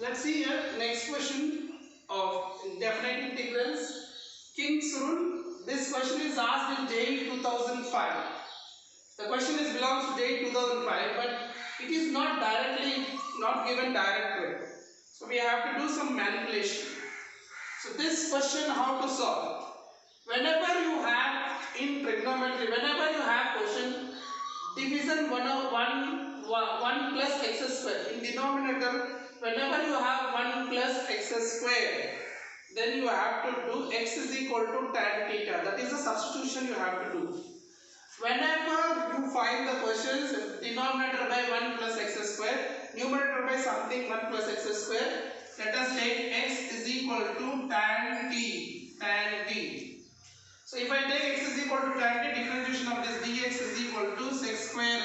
Let's see here next question of definite integrals. King's rule. This question is asked in J 2005. The question is belongs to J 2005, but it is not given direct way. So we have to do some manipulation. So this question how to solve? Whenever you have in trigonometry, whenever you have question division 1 plus x square in denominator, whenever you have 1 plus x square, then you have to do x is equal to tan theta. That is the substitution you have to do. Whenever you find the questions denominator by 1 plus x square, numerator by something 1 plus x square, let us take x is equal to tan t. So if I take x is equal to tan t, differentiation of this dx is equal to sec square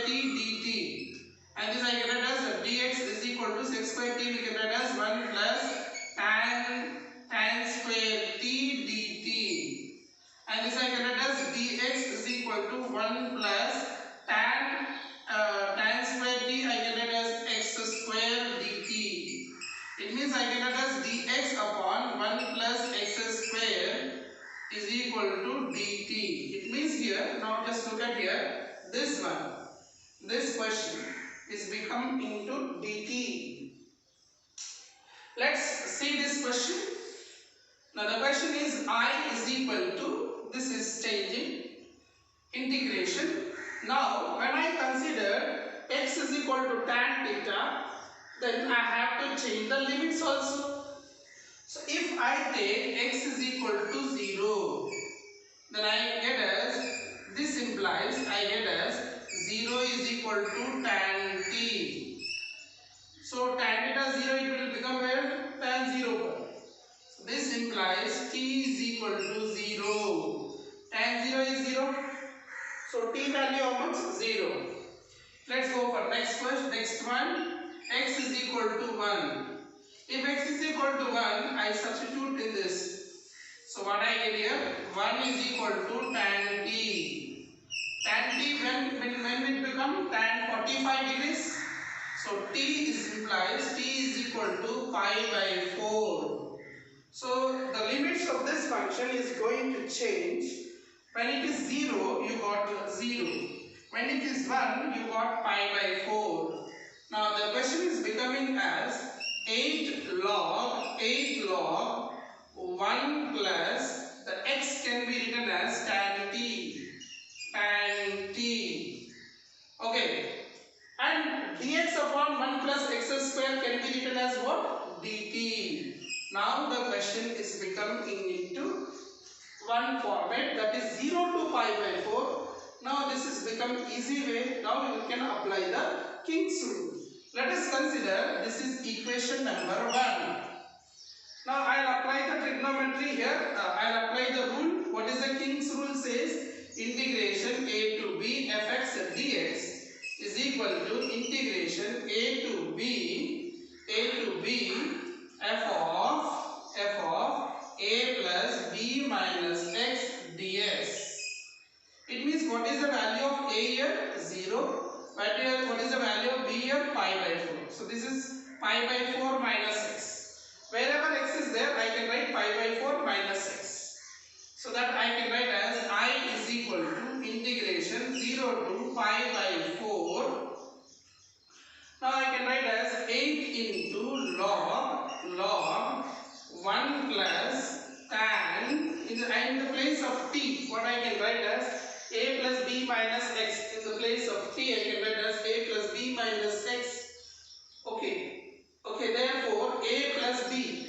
t dt. And this I can write as dx is equal to sec square t, we can write as 1 plus tan square t dt. And this I can write as dx is equal to 1 plus tan square t, I can write as x square dt. It means I can write as dx upon 1 plus x square is equal to dt. It means here, now just look at here, this question is become into dt. Let's see this question. Now the question is I is equal to, this is changing, integration. Now when I consider x is equal to tan theta, then I have to change the limits also. So if I take x is equal to 0, then I get as, this implies I get as 0 is equal to tan t. So tan theta 0, it will become where? Tan 0. So this implies t is equal to 0. Tan 0 is 0. So t value how much? 0. Let's go for next one. X is equal to 1. If x is equal to 1, I substitute in this. So what I get here? 1 is equal to tan t. Tan t when it become tan 45 degrees. So t implies t is equal to pi by 4. So the limits of this function is going to change. When it is 0, you got 0. When it is 1, you got pi by 4. Now the question is becoming as 8 log 1 plus the x can be written as tan t. Okay, and dx upon 1 plus x square can be written as what? Dt. Now the question is becoming into one format, that is 0 to pi by 4. Now this is become easy way. Now you can apply the King's rule. Let us consider this is equation number 1. Now I will apply the trigonometry here. I will apply the rule. What is the King's rule says? Integration a to b fx dx is equal to integration a to b f of a plus b minus x ds. It means what is the value of a here? 0. What is the value of b here? Pi by 4. So this is pi by 4 minus x. Wherever x is there, I can write pi by 4 minus x. So that I can write as I is equal to integration 0 to pi by 4. Now I can write as 8 into log 1 plus tan, in the place of t, what I can write as a plus b minus x. In the place of t, I can write as a plus b minus x. Okay, therefore a plus b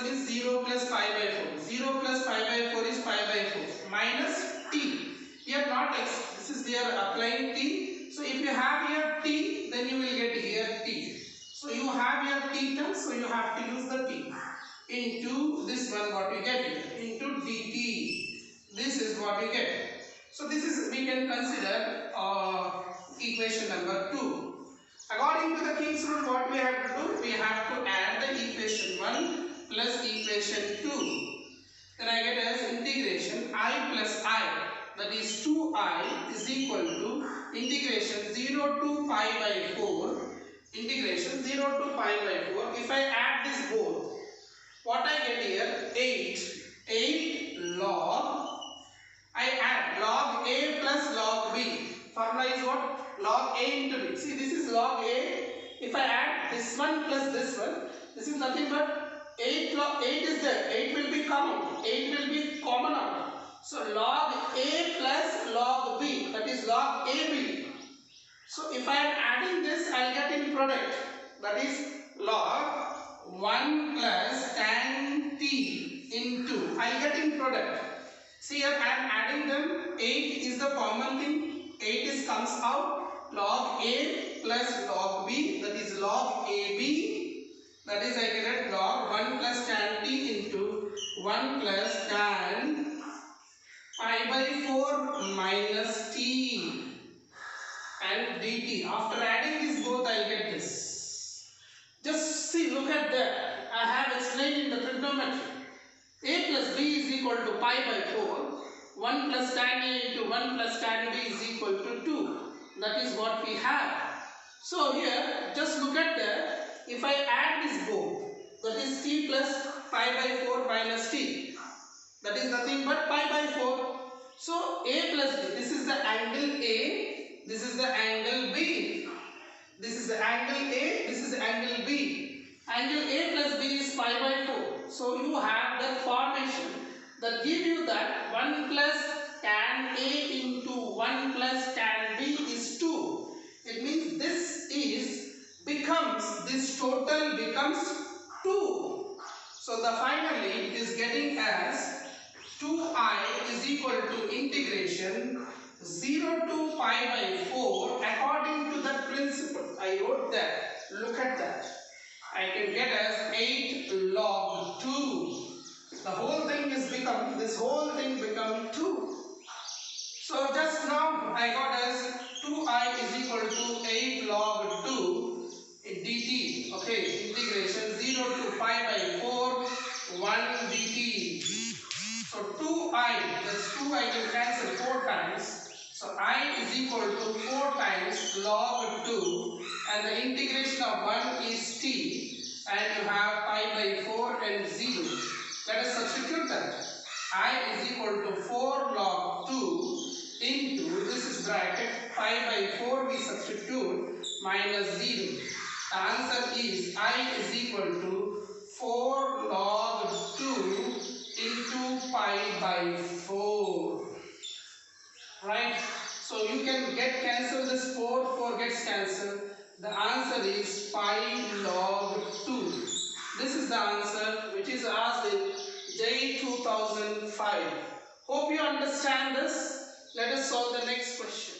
means 0 plus pi by 4. 0 plus pi by 4 is pi by 4 minus t. Here not x, this is they are applying t. So if you have here t, then you will get here t. So you have here t terms, so you have to use the t into this one, what you get here, into dt. This is what we get. So this is, we can consider equation number 2. According to the King's rule, what we have to do? We have to add the equation 1 plus equation 2. Then I get as integration I plus I, that is 2i is equal to integration 0 to pi by 4 into b. See, this is log a. If I add this one plus this one, this is nothing but 8 is there. 8 will be common. 8 will be common out. So log a plus log b, that is log ab. So if I am adding this, I will get in product, that is log 1 plus tan t into, I will get in product. See here I am adding them, 8 is the common thing, 8 is comes out, log a plus log b, that is log ab, that is I get log 1 plus tan t into 1 plus tan pi by 4 minus t and dt. After adding these both, I will get this. Just see, look at that. I have explained in the trigonometry. A plus b is equal to pi by 4. 1 plus tan a into 1 plus tan b is equal to 2. That is what we have. So here, just look at that. If I add this both, that is t plus pi by 4 minus t. That is nothing but pi by 4. So a plus b, this is the angle A. This is the angle B. This is the angle A. This is the angle B. Angle A plus B is pi by 4. So you have the formation that give you that 1 plus tan A into 1 plus tan B is 2. It means this total becomes 2. So the finally it is getting as 2I is equal to integration 0 to pi by 4 according to that principle. I wrote that. Look at that. I can get as 8 log 2. The whole thing is become, this whole thing become 2. So just now I got as 2I is equal to 8 log 2 dt. Okay, integration 0 to pi by 4 1 dt. So 2I, that's 2 I can cancel 4 times. So I is equal to 4 times log 2 and the integration of 1 is t and you have pi by 4 and 0. Let us substitute that. I is equal to 4 log 2 into, this is bracket, pi by 4 we substitute minus 0. The answer is I is equal to 4 log 2 into pi by 4. Right? So you can get cancel this 4 gets cancelled. The answer is pi log 2. This is the answer which is asked in JEE 2005. Hope you understand this. Let us solve the next question.